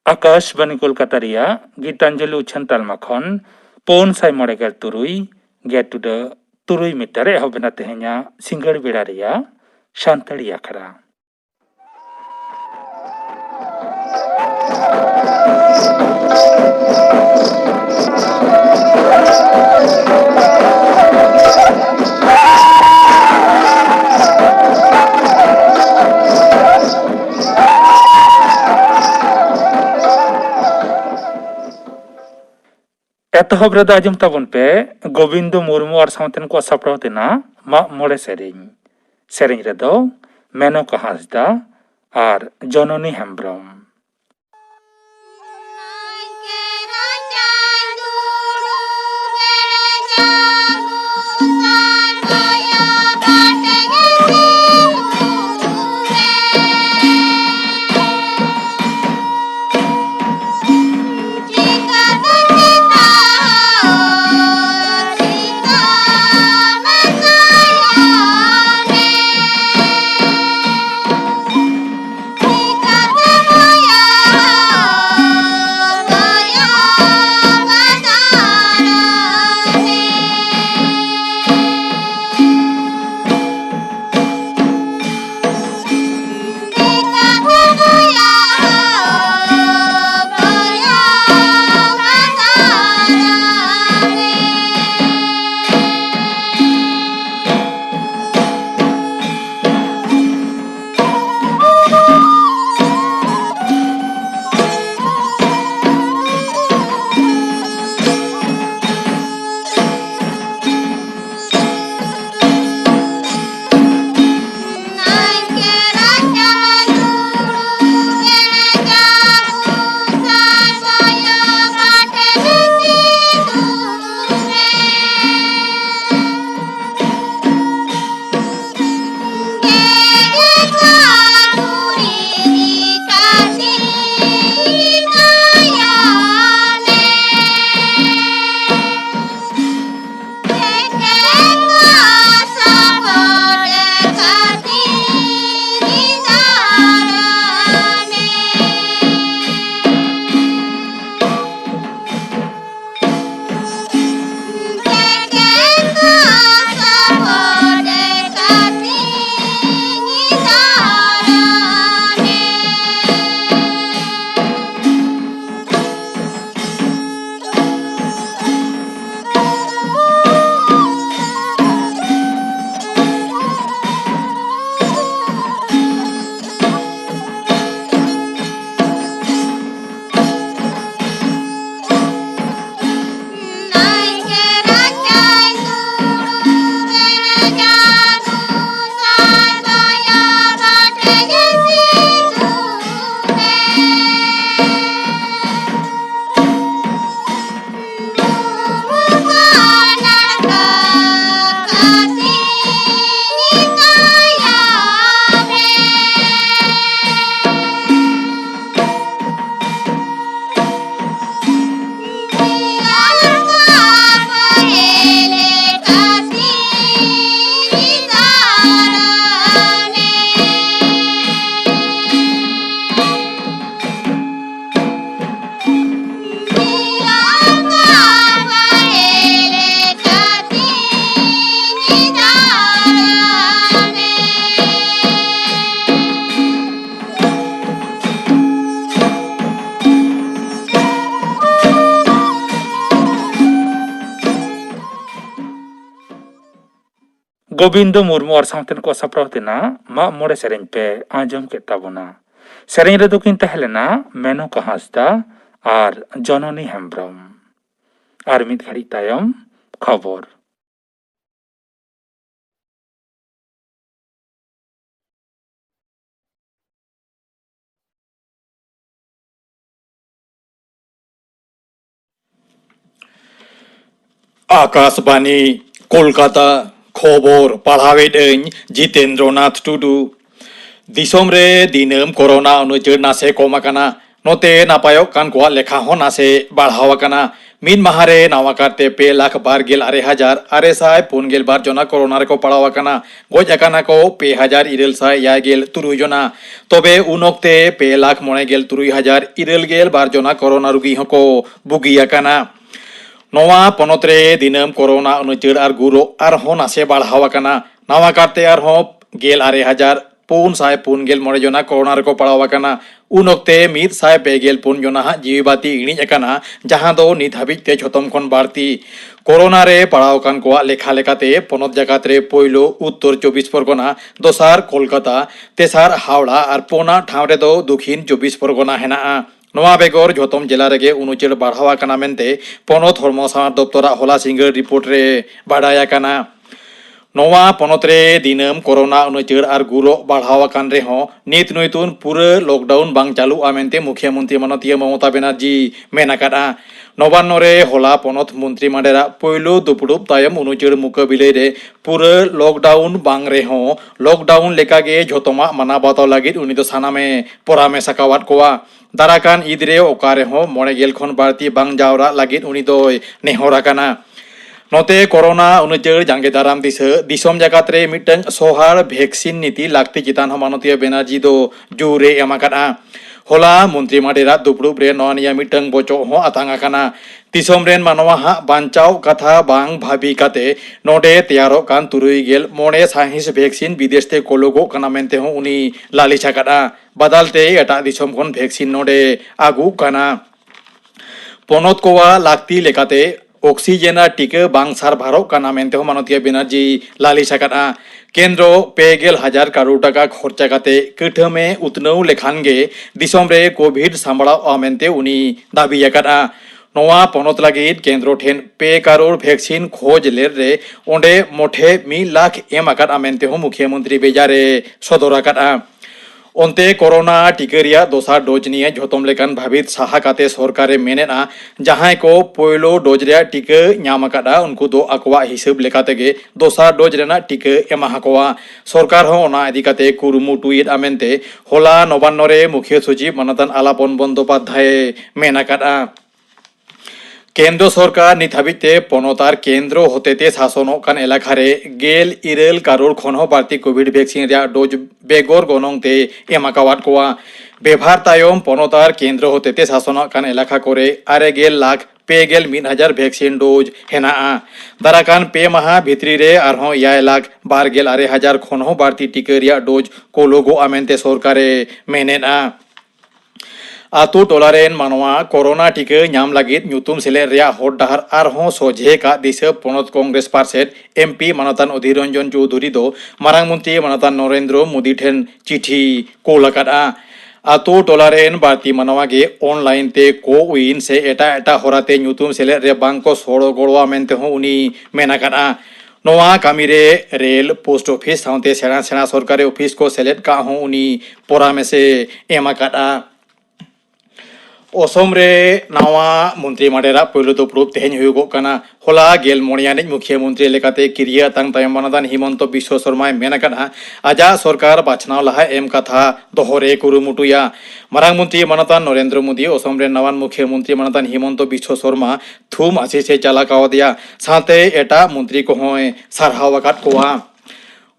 आकाशबानी कोलकाता रिया गीतांजलि उछान तालमा खन 493 गेटुडा 3 मीटर एहबना तेहेnya सिंगड़ बेड़ा रिया सानताड़ी आखड़ा एतहब रदा आजम ताबन पे गोविंद मुर्मू और सावतन को सपड़ाव तेना मोरे सेरें सेरें रेदो मेनका हांसदा और जननी हेम्ब्रम गोविंद मुर्मू और सावतन को सपड़ाव तेना मोरे सेरें पे आंजम के ताबोना सेरें रे दोकिन तहलेना मेनका हांसदा और जननी हेम्ब्रम और मिद घड़ी तायम खबर आकाशबानी कोलकाता खबर पढ़ावेदኝ जितेंद्रनाथ टुडू दिसोम रे दिनम कोरोना अनुजर नासे कम आकाना नोते नापायक कान को लेखा हो नासे बढ़ाव आकाना ᱢᱤᱫ ᱢᱟᱦᱟᱨᱮ ᱱᱟᱣᱟ ᱠᱟᱨᱛᱮ 2,24,942 ᱡᱚᱱᱟ ᱠᱳᱨᱳᱱᱟ ᱨᱮᱠᱚ ᱯᱟᱲᱟᱣ ᱟᱠᱟᱱᱟ। ᱜᱚᱡ ᱟᱠᱟᱱᱟ ᱠᱚ 2,767 ᱡᱚᱱᱟ। ᱛᱚᱵᱮ ᱩᱱ ᱚᱠᱛᱮ 2,93,972 ᱡᱚᱱᱟ ᱠᱳᱨᱳᱱᱟ ᱨᱩᱜী ᱦᱚᱸᱠᱚ ᱵᱩᱜᱤ ᱟᱠᱟᱱᱟ। ᱱᱚᱣᱟ ᱯᱚᱱᱚᱛ ᱨᱮ ᱫᱤᱱᱟᱹᱢ ᱠᱳᱨᱳᱱᱟ ᱩᱱᱩᱪᱟᱹᱲ ᱟᱨ ᱜᱩᱨᱩ ᱟᱨᱦᱚᱸ ᱱᱟᱥᱮ ᱵᱟᱲᱦᱟᱣ ᱟᱠᱟᱱᱟ। ᱱᱟᱣᱟ ᱠᱟᱨᱛᱮ ᱟᱨᱦᱚᱸ 16,449 ᱡᱚᱱᱟ ᱠᱳᱨᱳᱱᱟ ᱨᱮᱠᱚ ᱯᱟᱲᱟᱣ ᱟᱠᱟᱱᱟ। ᱩᱱ ᱚᱠᱛᱮ 124 ᱡᱚᱱᱟ ᱦᱟᱸᱜ ᱡᱤᱣᱤ ᱵᱟᱹᱛᱤ ᱤᱬᱤᱡ ᱟᱠᱟᱱᱟ, ᱡᱟᱦᱟᱸ ᱫᱚ ᱱᱤᱛ ᱦᱟᱹᱵᱤᱡ ᱛᱮ ᱡᱷᱚᱛᱚᱢ ᱠᱷᱚᱱ ᱵᱟᱹᱲᱛᱤ। ᱠᱳᱨᱳᱱᱟ ᱨᱮ ᱯᱟᱲᱟᱣ ᱟᱠᱟᱱ ᱠᱚᱣᱟᱜ ᱞᱮᱠᱷᱟ ᱞᱮᱠᱟᱛᱮ ᱯᱚᱱᱚᱛ ᱡᱟᱠᱟᱛ ᱨᱮ ᱯᱳᱭᱞᱳ ᱩᱛᱛᱚᱨ 24 ᱯᱚᱨᱜᱚᱱᱟ, ᱫᱚᱥᱟᱨ ᱠᱳᱞᱠᱟᱛᱟ, ᱛᱮᱥᱟᱨ ᱦᱟᱣᱲᱟ ᱟᱨ ᱯᱳᱱᱟ ᱴᱷᱟᱶ ᱨᱮᱫᱚ ᱫᱚᱠᱷᱤᱱ 24 ᱯᱚᱨᱜᱚᱱᱟ ᱦᱮᱱᱟᱜᱼᱟ। ᱱᱚᱣᱟ ᱵᱮᱜᱚᱨ ᱡᱷᱚᱛᱚᱢ ᱡᱮᱞᱟ ᱨᱮᱜᱮ ᱩᱱᱩᱪᱟᱹᱲ ᱵᱟᱲᱦᱟᱣ ᱟᱠᱟᱱᱟ ᱢᱮᱱᱛᱮ ᱯᱚᱱᱚᱛ ᱦᱚᱲᱢᱚ ᱥᱟᱶᱟᱨ ᱫᱚᱯᱛᱚᱨᱟᱜ ᱦᱚᱞᱟ ᱥᱤᱸᱜᱟᱹᱲ ᱨᱤᱯᱳर्ट ᱨᱮ ᱵᱟᱰᱟᱭ ᱟᱠᱟᱱᱟ। ᱱᱚᱣᱟ ᱯᱚᱱᱚᱛ ᱨᱮ ᱫᱤᱱᱟᱹᱢ ᱠᱳᱨᱳᱱᱟ ᱩᱱᱩᱪᱟᱹᱲ ᱟᱨ ᱜᱩᱨᱩ ᱵᱟᱲᱦᱟᱣ ᱟᱠᱟᱱ ᱨᱮᱦᱚᱸ ᱱᱤᱛ ᱱᱩᱭᱛᱩᱱ ᱯᱩᱨᱟᱹ ᱞᱚᱠᱰᱟउन ᱵᱟᱝ ᱪᱟᱹᱞᱩᱜᱼᱟ ᱢᱮᱱᱛᱮ ᱢᱩᱠᱷᱤᱭᱟᱹ ᱢᱚᱱᱛᱨᱤ ᱢᱟᱱᱚᱛᱤᱭᱟᱹ ᱢᱚᱢᱚᱛᱟ ᱵᱮᱱᱟᱨᱡᱤ ᱢᱮᱱ ᱟᱠᱟᱫᱼᱟ। नवान्न रे हला पनत मंत्री मांडेरा पहलो दुपुड़ुब तायम उनुचड़ मुकाबिले रे पूरा लॉकडाउन बांग रेहों लॉकडाउन लेकागे झोतोमा माना बाताव लागिद उनी दो सानामे परामेश आकावाद कोवा दाराकान इदरे ओकारे हों मोड़े गेल खन बारती बांग जावरा लागिद उनी दो नेहर आकाना नोते कोरोना उनुचड़ जांगे दाराम दिसोम जगत रे मिटन सोहार वैक्सीन नीति लागती चितान हो मानतीय बेनार्जी दो जोरे एमाकाना होला मंत्री माडेरा दुपुड़ुब रे नवानिया मिटन बचो हो आतांगाकाना दिसोम रेन मानवा हा बांचाव कथा बांग भाबी काते नोडे तैयारो कान तुरुई गेल मोड़े साहिंस वैक्सीन विदेश ते कोलोगो कना मेनते हो उनी लालिचा काटा बदलते एटा दिसोम खन वैक्सीन नोडे आगु काना पनत कोवा लागती लेकाते ऑक्सीजन टीका बांग सारभारो काना मेनते हो मानतीय बेनार्जी लालिचा काटा केंद्र 50,000 करोड़ टाका खर्चा काते कठमे उतनौ लेखान गे दिसोम रे कोविड सांबड़ाव मेनते उनी दाबी आकादा नवा पनत लागिद केंद्र ठेन 2 करोड़ वैक्सीन खोज लेर रे ओंडे मोठे 1 लाख एम आकादा मेनते हो मुख्यमंत्री बेजारे सदर आकादा ओंते कोरोना टीका रिया दोसार डोज निये झोतम लेकान भाबित साहा काते सरकारे मेनेना जहां को पहलो डोज रिया टीका ᱧᱟᱢ आकादा उनको दो अकवा हिसाब लेकाते गे दोसार डोज रेना टीका एमा हकोवा सरकार हो ओना इदी काते कुरुमुटुइद आमेनते होला नवान्न रे मुख्य सचिव मानतान आलापन बंदोपाध्याय मेन आकादा केंद्र सरकार नित हाबिते पनतार केंद्र होतेते शासनों कान एलाकारे 1,000 करोड़ खन हो बारती कोविड वैक्सीन रिया डोज बेगर गनंगते एमाकावाद कोवा बेभार तायम पनतार केंद्र होतेते शासनों कान एलाका करे 9,61,000 वैक्सीन डोज हेना दाराकान पे माहा भित्री रे आरहों 1,12,000 खन हो बारती टीका रिया डोज कोलोगो आमेनते सरकारे मेनेना आतु टोलारेन मानवा कोरोना टीका ᱧᱟᱢ लागिद ᱧᱩᱛᱩᱢ सेलेद रिया हर डाहर आरहों सोझे का दिशा पनत कांग्रेस पार्षद एमपी मानतान अधीर रंजन चौधरी दो मारांग मंत्री मानतान नरेंद्र मोदी ठेन चिठी कोल आकादा आतु टोलारेन बारती मानवा गे ऑनलाइन ते कोविन से एटा एटा होराते ᱧᱩᱛᱩᱢ सेलेद रे बांको सोड़ो गोड़वा मेनते हो उनी मेन आकादा नवा कामी रे रेल पोस्ट ऑफिस साउते सेना सेना सरकारी ऑफिस को सेलेद का हो उनी परामेसे एम आकादा असम रे नावा मंत्री माडेरा पहलो दुपुड़ुब तेहेन हुयुगो काना होला गेल मोड़ियानिज मुख्यमंत्री लेकाते किरिया तांग तायम मानदान हिमंत विश्व शर्मा मेन आकादा आजा सरकार बाछनाव लहा एम कथा दोहरे कुरुमुटुया मारांग मंत्री मानतान नरेंद्र मोदी असम रे नवान मुख्यमंत्री मानतान हिमंत विश्व शर्मा थुम आशीसे चाला कावदिया साथे एटा मंत्री को होय सारहाव आकाद कोवा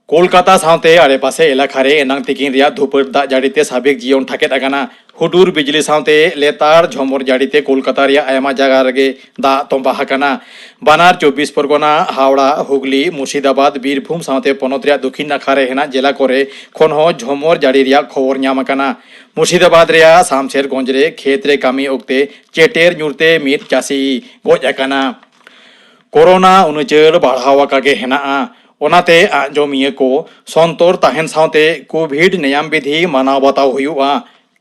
कोलकाता साथे आड़े पासे एलाकारे एनांग तिकिन रिया धुपड़ दा जाड़ीते साबिक जीवन ठाकेद आकाना हुडुर बिजली साथे लेतार झमर जाड़ीते कोलकाता रिया आयमा जगह रगे दा तोंबा हाकाना बानार 24 परगना हावड़ा हुगली मुर्शिदाबाद बीरभूम साथे पनत रिया दक्षिण नाखारे हेना जिला करे खन हो झमर जाड़ी रिया खबर ᱧᱟᱢ आकाना मुर्शिदाबाद रिया सामशेरगंज रे खेत रे कामी ओक्ते चेटेर ᱧᱩᱨते मित चासी गज आकाना कोरोना उनुचड़ बढ़ाव आकागे हेना ओनाते आजमिया को संतर ताहेन साथे कोविड नियम विधि मानाव बताव हुयुआ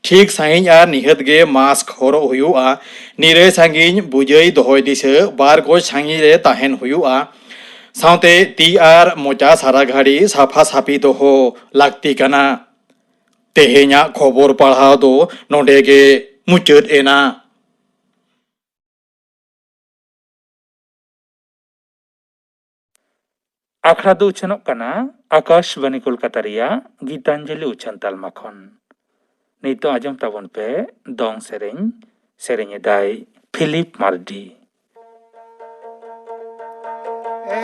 ठीक साहिंज आर निहत गे मास्क हरो हुयुआ निरे सांगिन बुझाई दोहय दिसे बार गज सांगिन रे ताहेन हुयुआ साथे ती आर मोचा सारा घाड़ी साफा साफी दोहो लागती काना तेहेኛ खबर पढ़ाव दो नोंडे गे मुचाद एना आखड़ा दो उछनों कना आकाशबानी कोलकाता रिया गीतांजलि उछन तालमा खन नितो आजम ताबन पे दोंग सेरें सेरें दाई फिलिप मार्डी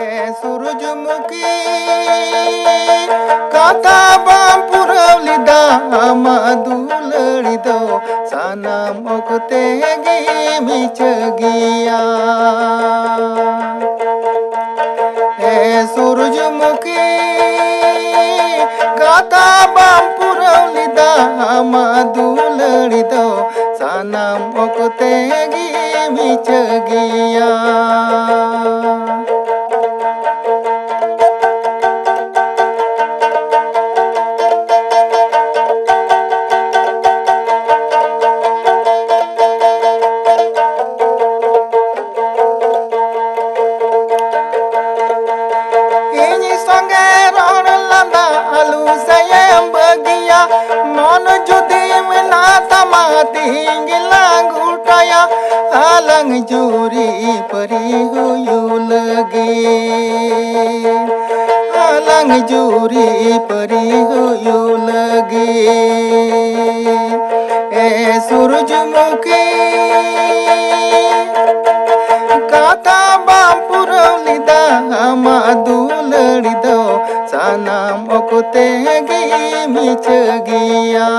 सूरजमुखी कथा बाम पुरवलिदा दुलड़ी दो सानाम ओकते गी मिचगिया सूरजमुखी कथा बाम पुरवलिदा दुलड़ी दो सानाम ओकते गी मिचगिया alang juri peri huyu lagi alang juri peri huyu lagi surjumukhi kata bampurau lida madulari do sanam okote gi michagiya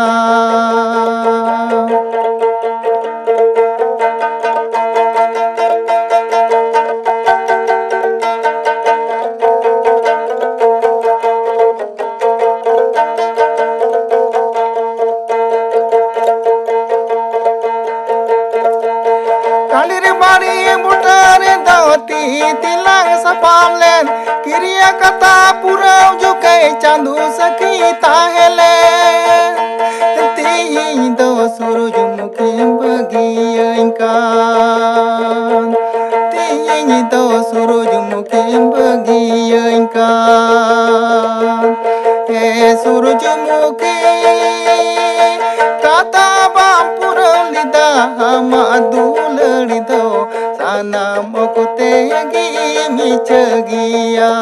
tilang sapamlen kiriya kata purau jukai chandu saki tahelen tihi do surujumukhi bagiyan kan tihi do surujumukhi bagiyan kan surujumukhi kata bam purau lida madulari do sanam okote gi michagiya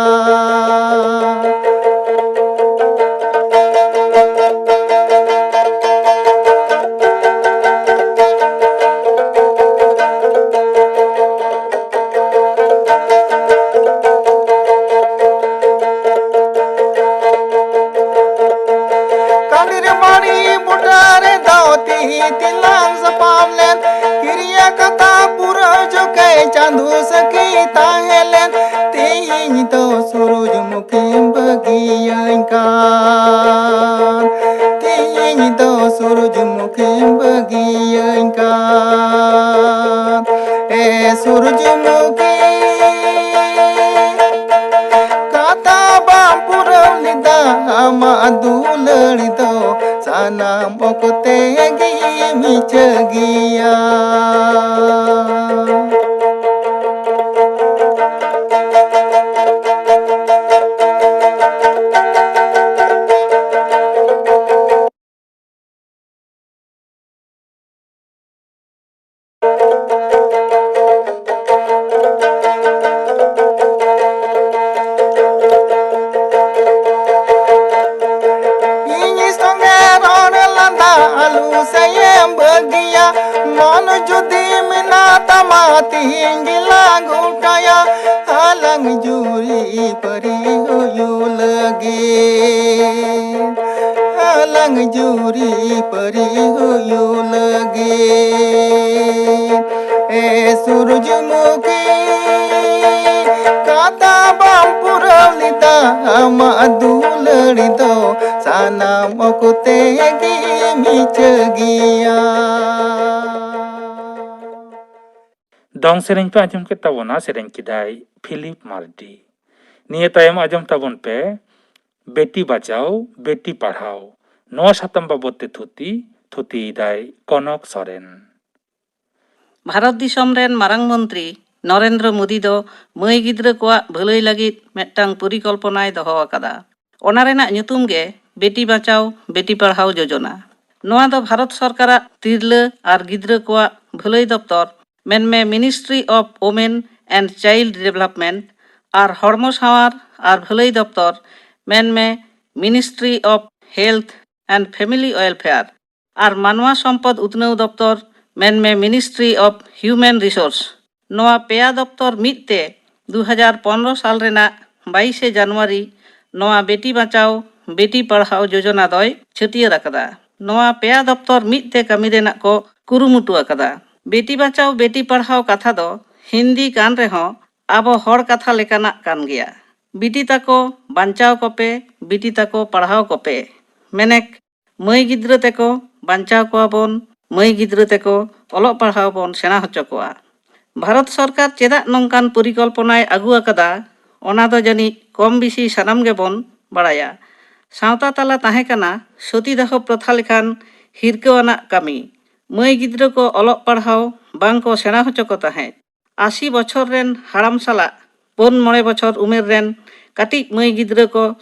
kandir mari budare dawti tilang sapamlen kiriya kata pura jokai chandu saki tahelen tihi do surujumukhi bagiyan kan tihi do surujumukhi bagiyan kan surujumukhi kata bampurau lida madulari do sanam okote gi michagiya tinggi lagu kaya alang juri peri huyu lagi alang juri peri huyu lagi surjumukhi kata bampurau lida madulari do sanam okote gi michagiya dong sereng pe ajom ke tabona sereng kidai Philip Mardi niye tayam ajom tabon pe beti bachao beti parhao noa satam babote thuti dai konok soren Bharat दिसम रेन मारांग मंत्री नरेंद्र मोदी दो मई गिद्रा को भलाई लगित मेटटांग परिकल्पनाय दोहो आकादा ओना रेनाग ᱧᱩᱛᱩᱢ गे बेटी बचाओ बेटी पढ़ाओ योजना नोआ दो भारत सरकार तिरला आर गिद्रा को भलाई दप्तर मेनमे ministry of women and child development आर हड़मो सावार आर भलाई दप्तर मेनमे ministry of health and family welfare आर मानवा सम्पद उतनव दप्तर मेनमे मिनिस्ट्री ऑफ ह्यूमन रिसोर्स नोआ पेया दप्तर मिदते 2015 ᱥᱟᱞ ᱨᱮᱱᱟᱜ 22 ᱡᱟᱱᱩᱣᱟᱨᱤ ᱱᱚᱣᱟ ᱵᱮᱴᱤ ᱵᱟᱸᱪᱟᱣ ᱵᱮᱴᱤ ᱯᱟᱲᱦᱟᱣ ᱡᱳᱡᱚᱱᱟ ᱫᱚᱭ ᱪᱷᱟᱹᱴᱭᱟᱹᱨ ᱟᱠᱟᱫᱟ। ᱱᱚᱣᱟ ᱯᱮᱭᱟ ᱫᱚᱯᱛᱚᱨ ᱢᱤᱫ ᱛᱮ ᱠᱟᱹᱢᱤ ᱨᱮᱱᱟᱜ ᱠᱚ ᱠᱩᱨᱩᱢᱩᱴᱩ ᱟᱠᱟᱫᱟ। ᱵᱮᱴᱤ ᱵᱟᱸᱪᱟᱣ ᱵᱮᱴᱤ ᱯᱟᱲᱦᱟᱣ ᱠᱟᱛᱷᱟ ᱫᱚ ᱦᱤᱱᱫᱤ ᱠᱟᱱ ᱨᱮᱦᱚᱸ ᱟᱵᱚ ᱦᱚᱲ ᱠᱟᱛᱷᱟ ᱞᱮᱠᱟᱱᱟᱜ ᱠᱟᱱ ᱜᱮᱭᱟ। ᱵᱤᱴᱤ ᱛᱟᱠᱚ ᱵᱟᱧᱪᱟᱣ ᱠᱚᱯᱮ, ᱵᱤᱴᱤ ᱛᱟᱠᱚ ᱯᱟᱲᱦᱟᱣ ᱠᱚᱯᱮ। ᱢᱮᱱᱮᱠ ᱢᱟᱹᱭ ᱜᱤᱫᱽᱨᱟᱹ ᱛᱮᱠᱚ ᱵᱟᱧᱪᱟᱣ ᱠᱚᱣᱟ ᱵᱚᱱ, ᱢᱟᱹᱭ ᱜᱤᱫᱽᱨᱟᱹ ᱛᱮᱠᱚ ᱚᱞᱚᱜ ᱯᱟᱲᱦᱟᱣ ᱵᱚᱱ ᱥᱮᱬᱟ ᱦᱚᱪᱚ ᱠᱚᱣᱟ। ᱵᱷᱟᱨᱚᱛ ᱥᱚᱨᱠᱟᱨ ᱪᱮᱫᱟᱜ ᱱᱚᱝᱠᱟᱱ ᱯᱚᱨᱤᱠᱚᱞᱯᱚᱱᱟᱭ ᱟᱹᱜᱩ ᱟᱠᱟᱫᱟ ᱚᱱᱟ ᱫᱚ ᱡᱟᱹᱱᱤᱡ ᱠᱚᱢ ᱵᱤᱥᱤ ᱥᱟᱱᱟᱢ ᱜᱮᱵᱚᱱ ᱵᱟᱲᱟᱭᱟ। ᱥᱟᱶᱛᱟ ᱛᱟᱞᱟ ᱛᱟᱦᱮᱸ ᱠᱟᱱᱟ ᱥᱚᱛᱤᱫᱟᱦᱚ ᱯᱨᱚᱛᱷᱟ ᱞᱮᱠᱟᱱ ᱦᱤᱨᱠᱟᱹᱣᱟᱱᱟᱜ ᱠᱟᱹᱢᱤ। ᱢᱟᱹᱭ ᱜᱤᱫᱽᱨᱟᱹ ᱠᱚ ᱚᱞᱚᱜ ᱯᱟᱲᱦᱟᱣ ᱵᱟᱝ ᱠᱚ ᱥᱮᱬᱟ ᱦᱚᱪᱚ ᱠᱚ ᱛᱟᱦᱮᱸᱫ। 80 ᱵᱚᱪᱷᱚᱨ ᱨᱮᱱ ᱦᱟᱲᱟᱢ ᱥᱟᱞᱟᱜ 4-5 ᱵᱚᱪᱷᱚᱨ ᱩᱢᱮᱨ ᱨᱮᱱ ᱠᱟᱹᱴᱤᱡ ᱢᱟᱹᱭ ᱜᱤᱫᱽᱨᱟᱹ ko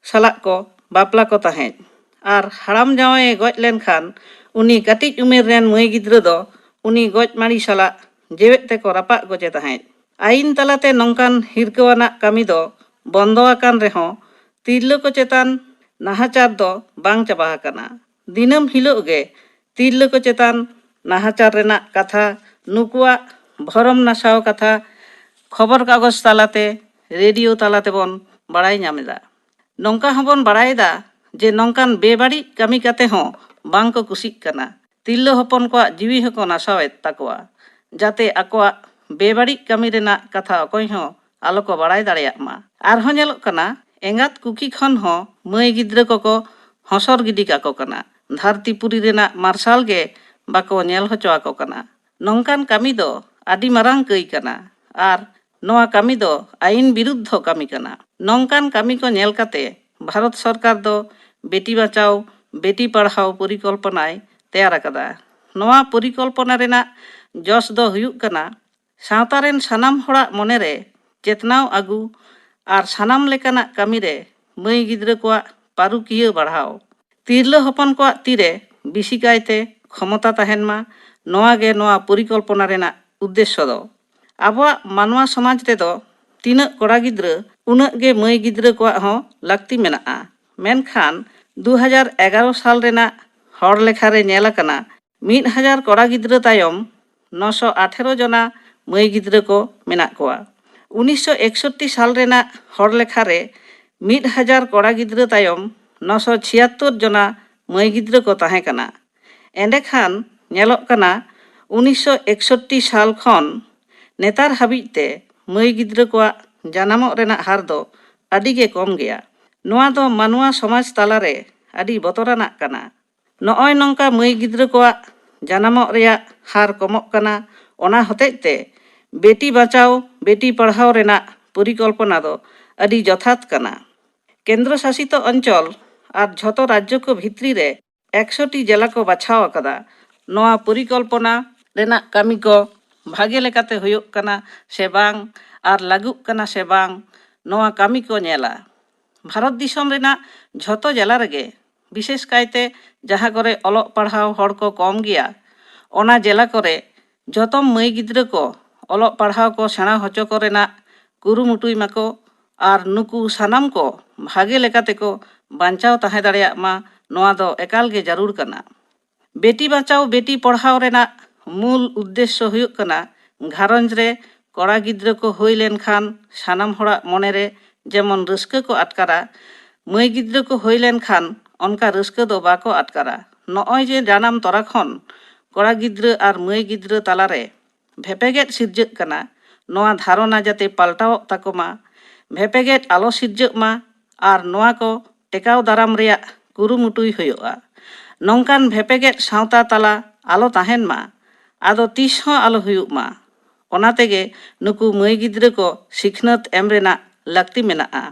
ᱥᱟᱞᱟᱜ ko ᱵᱟᱯᱞᱟ ko ᱛᱟᱦᱮᱸᱫ। ᱟᱨ ᱦᱟᱲᱟᱢ ᱡᱟᱶᱟᱭᱮ ᱜᱚᱡ ᱞᱮᱱᱠᱷᱟᱱ ᱩᱱᱤ ᱠᱟᱹᱴᱤᱡ ᱩᱢᱮᱨ ᱨᱮᱱ ᱢᱟᱹᱭ ᱜᱤᱫᱽᱨᱟᱹ ᱫᱚ ᱩᱱᱤ ᱜᱚᱡ ᱢᱟᱹᱲᱤ ᱥᱟᱞᱟᱜ ᱡᱮᱣᱮᱫ ᱛᱮᱠᱚ ᱨᱟᱯᱟᱜ ᱜᱚᱡᱮ ᱛᱟᱦᱮᱸᱫ। ᱟᱹᱭᱤᱱ ᱛᱟᱞᱟᱛᱮ ᱱᱚᱝᱠᱟᱱ ᱦᱤᱨᱠᱟᱹᱣᱟᱱᱟᱜ ᱠᱟᱹᱢᱤ ᱫᱚ ᱵᱚᱱᱫᱚ ᱟᱠᱟᱱ ᱨᱮᱦᱚᱸ ᱛᱤᱨᱞᱟᱹ ko ᱪᱮᱛᱟᱱ ᱱᱟᱦᱟᱪᱟᱨ ᱫᱚ ᱵᱟᱝ ᱪᱟᱵᱟ ᱟᱠᱟᱱᱟ। ᱫᱤᱱᱟᱹᱢ ᱦᱤᱞᱳᱜ ᱜᱮ ᱛᱤᱨᱞᱟᱹ ko ᱪᱮᱛᱟᱱ ᱱᱟᱦᱟᱪᱟᱨ ᱨᱮᱱᱟᱜ ᱠᱟᱛᱷᱟ, ᱱᱩᱠᱩᱣᱟᱜ ᱵᱷᱚᱨᱚᱢ ᱱᱟᱥᱟᱣ ᱠᱟᱛᱷᱟ ᱠᱷᱚᱵᱚᱨ ᱠᱟᱜᱚᱡᱽ ᱛᱟᱞᱟᱛᱮ, ᱨᱮᱰᱤᱭᱳ ᱛᱟᱞᱟ ᱛᱮᱵᱚᱱ ᱵᱟᱲᱟᱭ ᱧᱟᱢᱮᱫᱟ। ᱱᱚᱝᱠᱟ ᱦᱚᱸᱵᱚᱱ ᱵᱟᱲᱟᱭᱮᱫᱟ ᱡᱮ ᱱᱚᱝᱠᱟᱱ ᱵᱮᱵᱟᱹᱲᱤᱡ ᱠᱟᱹᱢᱤ ᱠᱟᱛᱮ ᱦᱚᱸ ᱵᱟᱝ ᱠᱚ ᱠᱩᱥᱤᱜ ᱠᱟᱱᱟ। ᱛᱤᱨᱞᱟᱹ ᱦᱚᱯᱚᱱ ᱠᱚᱣᱟᱜ ᱡᱤᱣᱤ ᱦᱚᱸᱠᱚ ᱱᱟᱥᱟᱣᱮᱫ ᱛᱟᱠᱚᱣᱟ ᱡᱟᱛᱮ ᱟᱠᱚᱣᱟᱜ ᱵᱮᱵᱟᱹᱲᱤᱡ ᱠᱟᱹᱢᱤ ᱨᱮᱱᱟᱜ ᱠᱟᱛᱷᱟ ᱚᱠᱚᱭ ᱦᱚᱸ ᱟᱞᱚ ᱠᱚ ᱵᱟᱲᱟᱭ ᱫᱟᱲᱮᱭᱟᱜ ᱢᱟ। ᱟᱨᱦᱚᱸ ᱧᱮᱞᱚᱜ ᱠᱟᱱᱟ ᱮᱸᱜᱟᱛ ᱠᱩᱠᱤ ᱠᱷᱚᱱ ᱦᱚᱸ ᱢᱟᱹᱭ ᱜᱤᱫᱽᱨᱟᱹ ᱠᱚᱠᱚ ᱦᱚᱥᱚᱨ ᱜᱤᱰᱤ ᱠᱟᱠᱚ ᱠᱟᱱᱟ। ᱫᱷᱟᱹᱨᱛᱤ ᱯᱩᱨᱤ ᱨᱮᱱᱟᱜ ᱢᱟᱨᱥᱟᱞ ᱜᱮ ᱵᱟᱠᱚ ᱧᱮᱞ ᱦᱚᱪᱚ ᱟᱠᱚ ᱠᱟᱱᱟ। ᱱᱚᱝᱠᱟᱱ ᱠᱟᱹᱢᱤ ᱫᱚ ᱟᱹᱰᱤ ᱢᱟᱨᱟᱝ ᱠᱟᱹᱭ ᱠᱟᱱᱟ ᱟᱨ ᱱᱚᱣᱟ ᱠᱟᱹᱢᱤ ᱫᱚ ᱟᱹᱭᱤᱱ ᱵᱤᱨᱩᱫᱽᱫᱷᱚ ᱠᱟᱹᱢᱤ ᱠᱟᱱᱟ। ᱱᱚᱝᱠᱟᱱ ᱠᱟᱹᱢᱤ ko ᱧᱮᱞ ᱠᱟᱛᱮ ᱵᱷᱟᱨᱚᱛ ᱥᱚᱨᱠᱟর ᱫᱚ ᱵᱮᱴᱤ ᱵᱟᱸᱪᱟᱣ ᱵᱮᱴᱤ ᱯᱟᱲᱦᱟᱣ ᱯᱚᱨᱤᱠᱚᱞᱯᱚᱱᱟᱭ ᱛᱮᱭᱟᱨ ᱟᱠᱟᱫᱟ। ᱱᱚᱣᱟ ᱯᱚᱨᱤᱠᱚᱞᱯᱚᱱᱟ ᱨᱮᱱᱟᱜ ᱡᱚᱥ ᱫᱚ ᱦᱩᱭᱩᱜ ᱠᱟᱱᱟ ᱥᱟᱶᱛᱟ ᱨᱮᱱ ᱥᱟᱱᱟᱢ ᱦᱚᱲᱟᱜ ᱢᱚᱱᱮᱨᱮ ᱪᱮᱛᱱᱟᱣ ᱟᱹᱜᱩ ᱟᱨ ᱥᱟᱱᱟᱢ ᱞᱮᱠᱟᱱᱟᱜ ᱠᱟᱹᱢᱤᱨᱮ ᱢᱟᱹᱭ ᱜᱤᱫᱽᱨᱟᱹ ᱠᱚᱣᱟᱜ ᱯᱟᱹᱨᱩᱠᱷᱤᱭᱟᱹ ᱵᱟᱲᱦᱟᱣ। ᱛᱤᱨᱞᱟᱹ ᱦᱚᱯᱚᱱ ᱠᱚᱣᱟᱜ ᱛᱤᱨᱮ ᱵᱤᱥᱤ ᱠᱟᱭᱛᱮ ᱠᱷᱚᱢᱚᱛᱟ ᱛᱟᱦᱮᱱ ᱢᱟ, ᱱᱚᱣᱟ ᱜᱮ ᱱᱚᱣᱟ ᱯᱚᱨᱤᱠᱚᱞᱯᱚᱱᱟ ᱨᱮᱱᱟᱜ ᱩᱫᱽᱫᱮᱥᱥᱚ ᱫᱚ। ᱟᱵᱚᱣᱟᱜ ᱢᱟᱱᱣᱟ ᱥᱚᱢᱟᱡᱽ ᱨᱮᱫᱚ ᱛᱤᱱᱟᱹᱜ ᱠᱚᱲᱟ ᱜᱤᱫᱽᱨᱟᱹ ᱩᱱᱟᱹᱜ ᱜᱮ ᱢᱟᱹᱭ ᱜᱤᱫᱽᱨᱟᱹ ᱠᱚᱣᱟᱜ ᱦᱚᱸ ᱞᱟᱹᱠᱛᱤ ᱢᱮᱱᱟᱜᱼᱟ। ᱢᱮᱱᱠᱷᱟᱱ 2011 ᱥᱟᱞ ᱨᱮᱱᱟᱜ ᱦᱚᱲ ᱞᱮᱠᱷᱟ ᱨᱮ ᱧᱮᱞ ᱟᱠᱟᱱᱟ 1000 ᱠᱚᱲᱟ ᱜᱤᱫᱽᱨᱟᱹ ᱛᱟᱭᱚᱢ 918 ᱡᱚᱱᱟ ᱢᱟᱹᱭ ᱜᱤᱫᱽᱨᱟᱹ ᱠᱚ ᱢᱮᱱᱟᱜ ᱠᱚᱣᱟ। 1961 ᱥᱟᱞ ᱨᱮᱱᱟᱜ ᱦᱚᱲ ᱞᱮᱠᱷᱟ ᱨᱮ 1000 ᱠᱚᱲᱟ ᱜᱤᱫᱽᱨᱟᱹ ᱛᱟᱭᱚᱢ 976 ᱡᱚᱱᱟ ᱢᱟᱹᱭ ᱜᱤᱫᱽᱨᱟᱹ ᱠᱚ ᱛᱟᱦᱮᱸ ᱠᱟᱱᱟ। ᱮᱸᱰᱮᱠᱷᱟᱱ ᱧᱮᱞᱚᱜ ᱠᱟᱱᱟ 1961 ᱥᱟᱞ ᱠᱷᱚᱱ ᱱᱮᱛᱟᱨ ᱦᱟᱹᱵᱤᱡ ᱛᱮ ᱢᱟᱹᱭ ᱜᱤᱫᱽᱨᱟᱹ ᱠᱚᱣᱟᱜ ᱡᱟᱱᱟᱢᱚᱜ ᱨᱮᱱᱟᱜ ᱦᱟᱨ ᱫᱚ ᱟᱹᱰᱤ ᱜᱮ ᱠᱚᱢ ᱜᱮᱭᱟ। ᱱᱚᱣᱟ ᱫᱚ ᱢᱟᱱᱣᱟ ᱥᱚᱢᱟᱡᱽ ᱛᱟᱞᱟᱨᱮ ᱟᱹᱰᱤ ᱵᱚᱛᱚᱨᱟᱱᱟᱜ ᱠᱟᱱᱟ। ᱱᱚᱜᱼᱚᱭ ᱱᱚᱝᱠᱟ ᱢᱟᱹᱭ ᱜᱤᱫᱽᱨᱟᱹ ᱠᱚᱣᱟᱜ ᱡᱟᱱᱟᱢᱚᱜ ᱨᱮᱭᱟᱜ ᱦᱟᱨ ᱠᱚᱢᱚᱜ ᱠᱟᱱᱟ। ᱚᱱᱟ ᱦᱚᱛᱮᱡ te ᱵᱮᱴᱤ ᱵᱟᱸᱪᱟᱣ ᱵᱮᱴᱤ ᱯᱟᱲᱦᱟᱣ ᱨᱮᱱᱟᱜ ᱯᱚᱨᱤᱠᱚᱞᱯᱚᱱᱟ ᱫᱚ ᱟᱹᱰᱤ ᱡᱚᱛᱷᱟᱛ ᱠᱟᱱᱟ। ᱠᱮᱱᱫᱨᱚ ᱥᱟᱥᱤᱛᱚ ᱚᱧᱪᱚᱞ ᱟᱨ ᱡᱷᱚᱛᱚ ᱨᱟᱡᱽᱡᱚ ᱠᱚ ᱵᱷᱤᱛᱨᱤ ᱨᱮ 100ᱴᱤ ᱡᱮᱞᱟ ᱠᱚ ᱵᱟᱪᱷᱟᱣ ᱟᱠᱟᱫᱟ। ᱱᱚᱣᱟ ᱯᱚᱨᱤᱠᱚᱞᱯᱚᱱᱟ ᱨᱮᱱᱟᱜ ᱠᱟᱹᱢᱤ ko ᱵᱷᱟᱜᱮ ᱞᱮᱠᱟᱛᱮ ᱦᱩᱭᱩᱜ ᱠᱟᱱᱟ ᱥᱮ ᱵᱟᱝ ᱟᱨ ᱞᱟᱹᱜᱩᱜ ᱠᱟᱱᱟ ᱥᱮ ᱵᱟᱝ, ᱱᱚᱣᱟ ᱠᱟᱹᱢᱤ ko ᱧᱮᱞᱟ। ᱵᱷᱟᱨᱚᱛ ᱫᱤᱥᱚᱢ ᱨᱮᱱᱟᱜ ᱡᱷᱚᱛᱚ ᱡᱮᱞᱟ ᱨᱮᱜᱮ ᱵᱤᱥᱮᱥ ᱠᱟᱭᱛᱮ ᱡᱟᱦᱟᱸ ᱠᱚᱨᱮ ᱚᱞᱚᱜ ᱯᱟᱲᱦᱟᱣ ᱦᱚᱲ ko ᱠᱚᱢ ᱜᱮᱭᱟ ᱚᱱᱟ ᱡᱮᱞᱟ ᱠᱚᱨᱮ ᱡᱚᱛᱚ ᱢᱟᱹᱭ ᱜᱤᱫᱽᱨᱟᱹ ko ᱚᱞᱚᱜ ᱯᱟᱲᱦᱟᱣ ko ᱥᱮᱬᱟ ᱦᱚᱪᱚ ᱠᱚ ᱨᱮᱱᱟᱜ ᱠᱩᱨᱩᱢᱩᱴᱩᱭ ᱢᱟᱠᱚ ᱟᱨ ᱱᱩᱠᱩ ᱥᱟᱱᱟᱢ ko ᱵᱷᱟᱜᱮ ᱞᱮᱠᱟ ᱛᱮᱠᱚ ᱵᱟᱧᱪᱟᱣ ᱛᱟᱦᱮᱸ ᱫᱟᱲᱮᱭᱟᱜ ᱢᱟ, ᱱᱚᱣᱟ ᱫᱚ ᱮᱠᱟᱞ ᱜᱮ ᱡᱟᱹᱨᱩᱲ ᱠᱟᱱᱟ। ᱵᱮᱴᱤ ᱵᱟᱸᱪᱟᱣ ᱵᱮᱴᱤ ᱯᱟᱲᱦᱟᱣ ᱨᱮᱱᱟᱜ ᱢᱩᱞ ᱩᱫᱽᱫᱮᱥᱥᱚ ᱦᱩᱭᱩᱜ ᱠᱟᱱᱟ ᱜᱷᱟᱨᱚᱸᱡᱽ ᱨᱮ ᱠᱚᱲᱟ ᱜᱤᱫᱽᱨᱟᱹ ko ᱦᱩᱭ ᱞᱮᱱᱠᱷᱟᱱ ᱥᱟᱱᱟᱢ ᱦᱚᱲᱟᱜ ᱢᱚᱱᱮᱨᱮ ᱡᱮᱢᱚᱱ ᱨᱟᱹᱥᱠᱟᱹ ko ᱟᱴᱠᱟᱨᱟ, ᱢᱟᱹᱭ ᱜᱤᱫᱽᱨᱟᱹ ko ᱦᱩᱭ ᱞᱮᱱᱠᱷᱟᱱ ᱚᱱᱠᱟ ᱨᱟᱹᱥᱠᱟᱹ ᱫᱚ ᱵᱟᱠᱚ ᱟᱴᱠᱟᱨᱟ। ᱱᱚᱜᱼᱚᱭ ᱡᱮ ᱡᱟᱱᱟᱢ ᱛᱚᱨᱟ ᱠᱷᱚᱱ ᱠᱚᱲᱟ ᱜᱤᱫᱽᱨᱟᱹ ᱟᱨ ᱢᱟᱹᱭ ᱜᱤᱫᱽᱨᱟᱹ ᱛᱟᱞᱟᱨᱮ ᱵᱷᱮᱯᱮᱜᱮᱫ ᱥᱤᱨᱡᱟᱹᱜ ᱠᱟᱱᱟ, ᱱᱚᱣᱟ ᱫᱷᱟᱨᱚᱱᱟ ᱡᱟᱛᱮ ᱯᱟᱞᱴᱟᱣᱚᱜ ᱛᱟᱠᱚ ᱢᱟ, ᱵᱷᱮᱯᱮᱜᱮᱫ ᱟᱞᱚ ᱥᱤᱨᱡᱟᱹᱜ ᱢᱟ ᱟᱨ ᱱᱚᱣᱟ ko ᱴᱮᱠᱟᱣ ᱫᱟᱨᱟᱢ ᱨᱮᱭᱟᱜ ᱠᱩᱨᱩᱢᱩᱴᱩᱭ ᱦᱩᱭᱩᱜᱼᱟ। ᱱᱚᱝᱠᱟᱱ ᱵᱷᱮᱯᱮᱜᱮᱫ ᱥᱟᱶᱛᱟ ᱛᱟᱞᱟ ᱟᱞᱚ ᱛᱟᱦᱮᱱ ᱢᱟ, ᱟᱫᱚ ᱛᱤᱥ ᱦᱚᱸ ᱟᱞᱚ ᱦᱩᱭᱩᱜ ᱢᱟ। ᱚᱱᱟ ᱛᱮᱜᱮ ᱱᱩᱠᱩ ᱢᱟᱹᱭ ᱜᱤᱫᱽᱨᱟᱹ ko ᱥᱤᱠᱷᱱᱟᱹᱛ ᱮᱢ ᱨᱮᱱᱟᱜ ᱞᱟᱹᱠᱛᱤ ᱢᱮᱱᱟᱜᱼᱟ।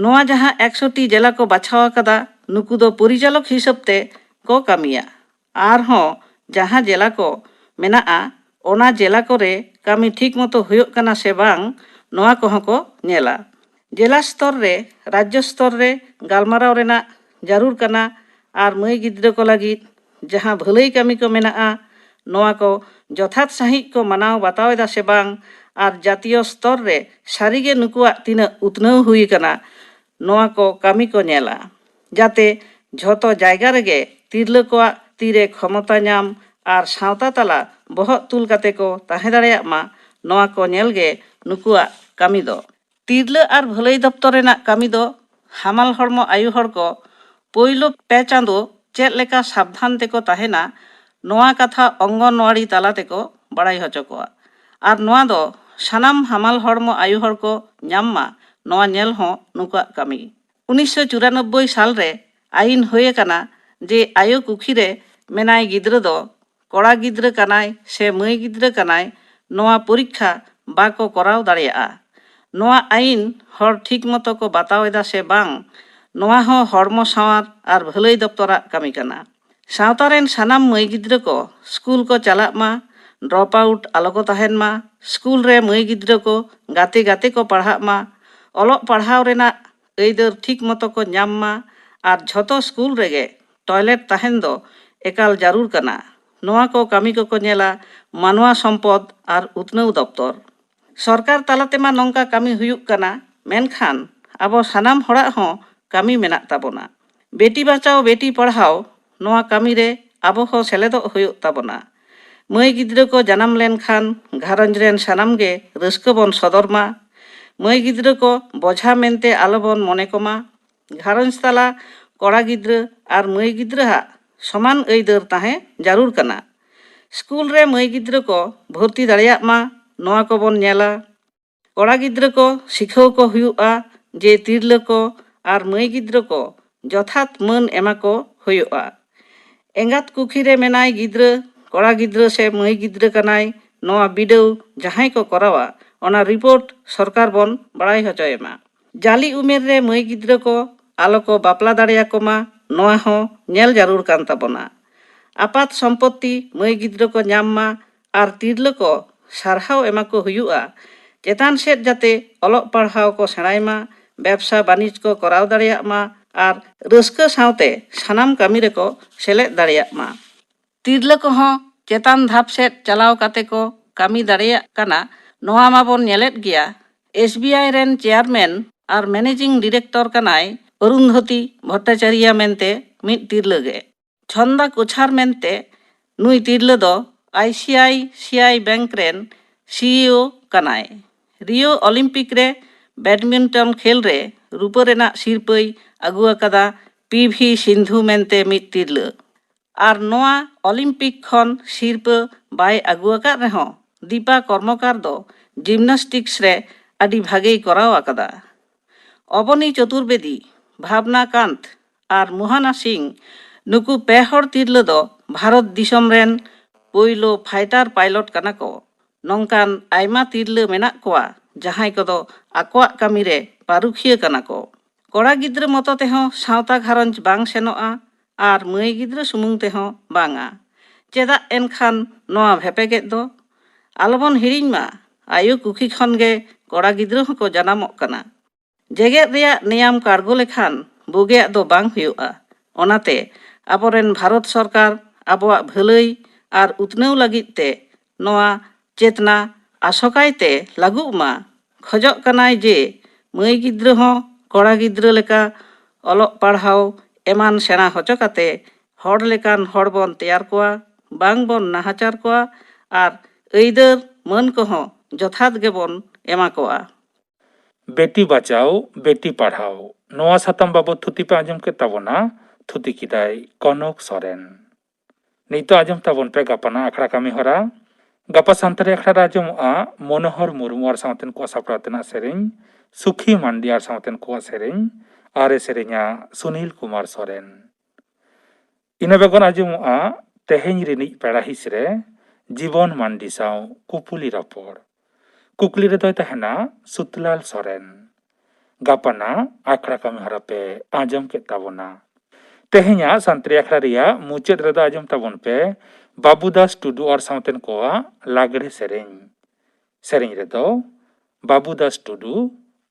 ᱱᱚᱣᱟ ᱡᱟᱦᱟᱸ 100ᱴᱤ ᱡᱮᱞᱟ ko ᱵᱟᱪᱷᱟᱣ ᱟᱠᱟᱫᱟ, ᱱᱩᱠᱩ ᱫᱚ ᱯᱚᱨᱤᱪᱟᱞᱚᱠ ᱦᱤᱥᱟᱹᱵ te ko ᱠᱟᱹᱢᱤᱭᱟ। ᱟᱨᱦᱚᱸ ᱡᱟᱦᱟᱸ ᱡᱮᱞᱟ ko ᱢᱮᱱᱟᱜᱼᱟ ᱚᱱᱟ ᱡᱮᱞᱟ ᱠᱚᱨᱮ ᱠᱟᱹᱢᱤ ᱴᱷᱤᱠ ᱢᱚᱛᱚ ᱦᱩᱭᱩᱜ ᱠᱟᱱᱟ ᱥᱮ ᱵᱟᱝ, ᱱᱚᱣᱟ ᱠᱚᱦᱚᱸ ko ᱧᱮᱞᱟ। ᱡᱮᱞᱟ ᱥᱛᱚᱨ ᱨᱮ, ᱨᱟᱡᱽᱡᱚ ᱥᱛᱚᱨ ᱨᱮ ᱜᱟᱞᱢᱟᱨᱟᱣ ᱨᱮᱱᱟᱜ ᱡᱟᱹᱨᱩᱲ ᱠᱟᱱᱟ ᱟᱨ ᱢᱟᱹᱭ ᱜᱤᱫᱽᱨᱟᱹ ko ᱞᱟᱹᱜᱤᱫ ᱡᱟᱦᱟᱸ ᱵᱷᱟᱹᱞᱟᱹᱭ ᱠᱟᱹᱢᱤ ko ᱢᱮᱱᱟᱜᱼᱟ, ᱱᱚᱣᱟ ko ᱡᱚᱛᱷᱟᱛ ᱥᱟᱺᱦᱤᱡ ko ᱢᱟᱱᱟᱣ ᱵᱟᱛᱟᱣ ᱮᱫᱟ ᱥᱮ ᱵᱟᱝ, ᱟᱨ ᱡᱟᱹᱛᱤᱭᱚ ᱥᱛᱚᱨ ᱨᱮ ᱥᱟᱹᱨᱤᱜᱮ ᱱᱩᱠᱩᱣᱟᱜ ᱛᱤᱱᱟᱹᱜ ᱩᱛᱱᱟᱹᱣ ᱦᱩᱭ ᱟᱠᱟᱱᱟ, ᱱᱚᱣᱟ ko ᱠᱟᱹᱢᱤ ko ᱧᱮᱞᱟ। ᱡᱟᱛᱮ ᱡᱷᱚᱛᱚ ᱡᱟᱭᱜᱟ ᱨᱮᱜᱮ ᱛᱤᱨᱞᱟᱹ ᱠᱚᱣᱟᱜ ᱛᱤᱨᱮ ᱠᱷᱚᱢᱚᱛᱟ ᱧᱟᱢ ᱟᱨ ᱥᱟᱶᱛᱟ ᱛᱟᱞᱟ ᱵᱚᱦᱚᱜ ᱛᱩᱞ ᱠᱟᱛᱮ ko ᱛᱟᱦᱮᱸ ᱫᱟᱲᱮᱭᱟᱜ ᱢᱟ, ᱱᱚᱣᱟ ko ᱧᱮᱞ ᱜᱮ नुकुआग कामी दो। तिरला आर भलाई दप्तर रेनाग कामी दो हामाल हड़मो आयु हड़ को पोइलो पे चांदो चेद लेका साबधान तेको ताहेना नोआ कथा अंगनवाड़ी ताला तेको बड़ाई हचो कोआ आर नोआ दो सानाम हामाल हड़मो आयु हड़ को ᱧᱟᱢ मा नोआ नेल हो नुकुआग कामी। 1994 साल रे आईन होए काना जे आयो कुखी रे मेनाय गिद्र दो कोड़ा गिद्र कानाय से मई गिद्र कानाय नोआ परीक्षा बाको कराव दाड़ियाआ। नोआ आईन हर ठीक मतो को बतावेदा से बांग नोआ हो हड़मो सावार आर भलाई दप्तराग कामी काना। सावतारेन सानाम मई गिद्र को स्कूल को चलाग मा ड्रप आउट आलो को ताहेन मा स्कूल रे मई गिद्र को गाते गाते को पढ़ाग मा ऑलोग पढ़ाव रेना अइदर ठीक मतो को ᱧᱟᱢ मा आर झोतो स्कूल रेगे टॉयलेट ताहेन दो एकाल जारूर कना। नोआ को कामी को नेला मानवा सम्पद आर उतनौ दप्तर। सरकार तालाते मा नोंका कामी हुयुग कना मेनखान आबो सानाम हड़ाग हो कामी मेनाग ताबोना। बेटी बचाओ बेटी पढ़ाओ नोआ कामी रे आबो हो सेलेदो हुयुग ताबोना। मई गिद्र को जनाम लेनखान घारंज रेन सानाम गे रस्को बन सदर मा। मई गिद्र को बोझा मेनते आलोबन मने कोमा। घारंज ताला कोड़ा गिद्र आर मई गिद्र हा समान अइदर ताहे जारूर कना। स्कूल रे मई गिद्र को भर्ती दाड़ियाग मा नोआ को बन नेला। कोड़ा गिद्र को शिखाव को हुयुआ जे तिरला को आर मई गिद्र को जथात मान एमा को हुयुआ। एंगात कुखी रे मेनाय गिद्र कोड़ा गिद्र से मई गिद्र कनाय नोआ बिडव जहां को करावा ओना रिपोर्ट सरकार बन बड़ाई हचो एमा। जाली उमेर रे मई गिद्र को आलो को बापला दाड़िया को मा नोआ हो नेल जारूर कान ताबोना। आपात सम्पत्ति मई गिद्र को ᱧᱟᱢ मा आर तिरला को सारहाव एमा को हुयुआ चेतान सेद जाते ऑलोग पढ़ाव को सेणाय मा व्यवसा बानिज को कराव दाड़ियाग मा आर रस्का सावते सानाम कामी रे को सेलेद दाड़ियाग मा। तिरला को हो चेतान धाप सेद चलाव काते को कामी दाड़ियाग काना नोआ मा बोन नेलेद गिया। SBI रेन चेयरमैन आर मैनेजिंग डायरेक्टर कानाय अरुंधति भट्टाचार्य मेनते मिद तिरला गे। छंदा कोछार मेनते नुई तिरला दो ICICI बैंक रेन CEO कानाय। रियो ओलंपिक रे बैडमिंटन खेल रे रूपा रेना सिरपै आगु आकादा PV सिंधु मेनते मिद तिरला आर नोआ ओलंपिक खन सिरपा बाय आगु आकाद रेहो दीपा कर्मकार दो जिमनास्टिक्स रे आदि भागे कराव आकादा। अबनी चतुर्वेदी भावना कांत आर मोहना सिंह नुकु पे हड़ तिरला दो भारत दिसम रेन पोइलो फाइटर पायलट काना को। नोंकान आयमा तिरला मेनाग कोआ जहां को दो आकोआग कामी रे पारुखिया काना को। कोड़ा गिद्र मतो तेहो सावता घारंज बांग सेनोआ आर मई गिद्र सुमुंग तेहो बांगा। चेदा एनखान नोआ भेपेगेद दो आलोबन हिरिñ मा आयु कुखी खन गे कोड़ा गिद्र को जनामोग काना। जेगेद रेया नियम कार्गो लेखान बुगेयाग दो बांग हुयुआ। ओनाते आबोरेन भारत सरकार आबोआग भलाई आर उतनौ लागिद ते नोआ चेतना आसोकायते लागुग मा खोजोग कानाय जे मई गिद्र हो कोड़ा गिद्र लेका ऑलोग पढ़ाव एमान सेना हचो काते हड़ लेकान हड़ बन तैयार कोआ बांग बन नाहाचार कोआ आर अइदर मान को हो जथात गेबन एमा कोआ। बेटी बचाओ बेटी पढ़ाओ नोआ साताम बाबद थुति पे आंजम के ताबोना थुति किदाय कनक सोरेन। नितो आंजम ताबोन पे गापाना आखड़ा कामी हरा। गापा सान्ताड़ी आखड़ा आंजमोआ मनोहर मुर्मू आर सावतेन को सापड़ाव तेना सेरेñ सुखी मांडी आर सावतेन को सेरेñ आरे सेरेñा सुनील कुमार सोरेन। इना बेगन आंजमोआ तेहेñ रिनिज पेड़ा हिस रे जीवन मांडी साव कुपुली रपड़। कुकली रे दोय तहेना सुतलाल सोरेन। गापाना आखड़ा कामी हरा पे आंजम के ताबोना। तेहेñा सान्ताड़ी आखड़ा रिया मुचाद रे दो आंजम ताबोन पे बाबूदास टुडू और सावतेन कोआ लागड़े सेरेñ। सेरेñ रे दो बाबूदास टुडू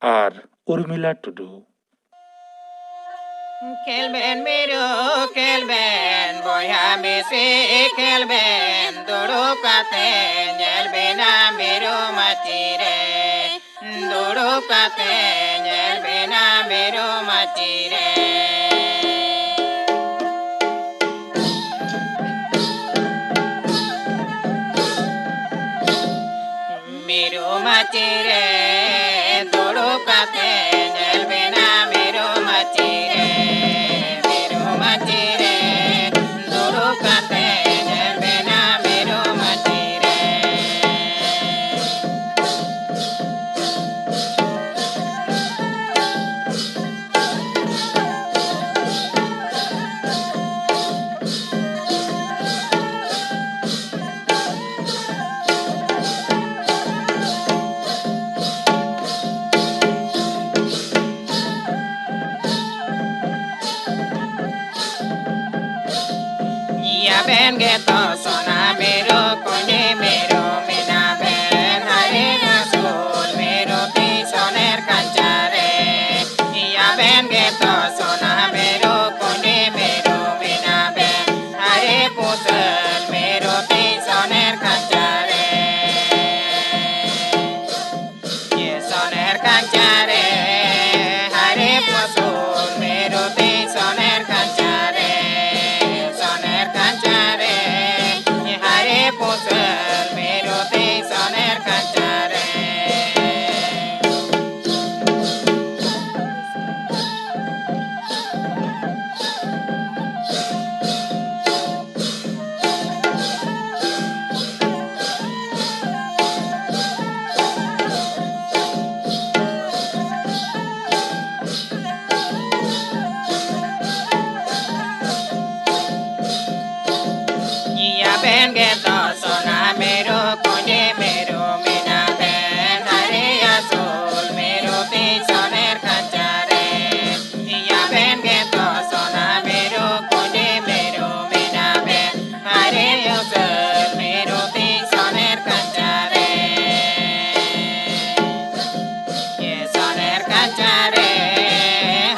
आर उर्मिला टुडू। खेलबेन मेरो खेलबेन बोया मिसे खेलबेन दुड़ुब काते नेलबेना मेरो माचिरे दुड़ुब काते नेलबेना मेरो माचिरे। मेरो माचिरे ben geto sona mero kone mero mina ben hare azul mero ti soner kancare ya ben geto sona mero kone mero mina ben hare pusal mero ti soner kancare ye soner kancare hare pusul mero ti soner kancare soner kancare ye hare pusal mero ti soner kancare ya ben geto sona mero kone mero mina ben hare azul mero ti soner kancare ya ben geto sona mero kone mero mina ben hare azul mero ti soner kancare ye soner kancare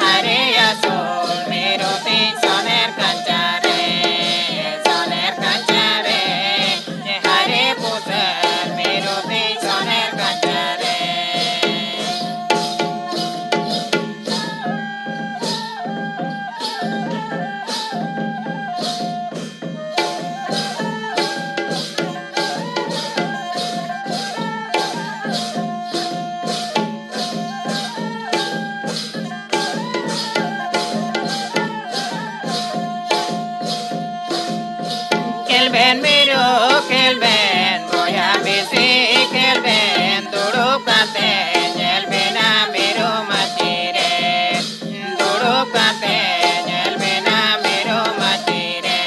hare azul mero ti soner kancare soner kancare ye hare pusal mero ti soner kancare Kelben mero kelben boya besi kelben duruk kate nyelbena mero matire duruk kate nyelbena mero matire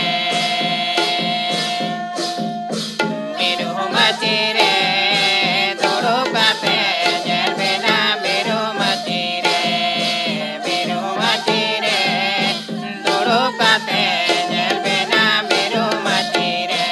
mero matire duruk kate nyelbena mero matire mero matire duruk kate nyelbena mero matire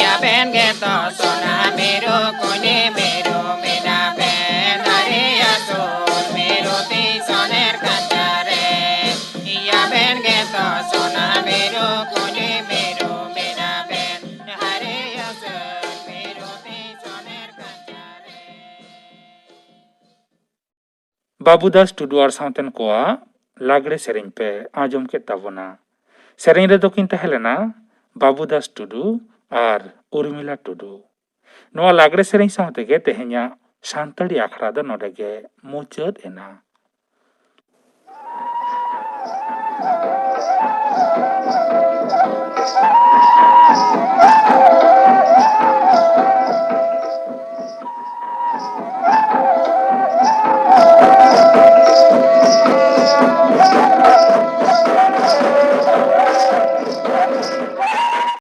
ya ben geto sona mero kone mero mina ben hare azul mero ti soner kancare ya ben geto sona mero kone mero mina ben hare azul mero ti soner kancare ᱵᱟᱵᱩᱫᱟᱥ ᱴᱩᱰᱩ ᱟᱨ ᱥᱟᱶᱛᱮᱱ ᱠᱚᱣᱟᱜ ᱞᱟᱜᱽᱲᱮ ᱥᱮᱨᱮᱧ ᱯᱮ ᱟᱸᱡᱚᱢ ᱠᱮᱫ ᱛᱟᱵᱚᱱᱟ᱾ ᱥᱮᱨᱮᱧ ᱨᱮᱫᱚ ᱠᱤᱱ ᱛᱟᱦᱮᱸ ᱞᱮᱱᱟ ᱵᱟᱵᱩᱫᱟᱥ ᱴᱩᱰᱩ ᱟᱨ ᱩᱨᱢᱤᱞᱟ ᱴᱩᱰᱩ᱾ ᱱᱚᱣᱟ ᱞᱟᱜᱽᱲᱮ ᱥᱮᱨᱮᱧ ᱥᱟᱶ ᱛᱮᱜᱮ ᱛᱮᱦᱮᱧᱟᱜ ᱥᱟᱱᱛᱟᱲᱤ ᱟᱠᱷᱲᱟ ᱫᱚ ᱱᱚᱰᱮ ᱜᱮ ᱢᱩᱪᱟᱹᱫ ᱮᱱᱟ᱾